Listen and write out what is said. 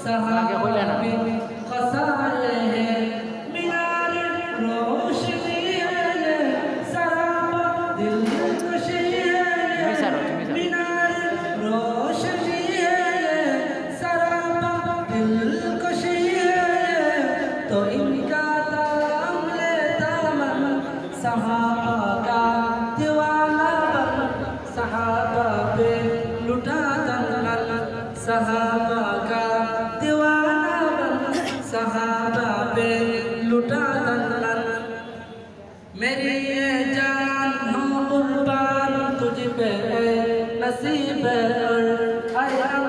सहाबा पे खसाले हैं मीनार रोशनी है ये सराबा दिलकशी है ये मीनार रोशनी है ये सराबा दिलकशी है ये तो इनका नाम लेता मन सहाबा का दीवाना बन सहाबा पे लुटा दंगल सहाबा का दीवाना बन सहाबा पे लुटा दंगल मेरी ये जान हो कुर्बान तुझ पे नसीब है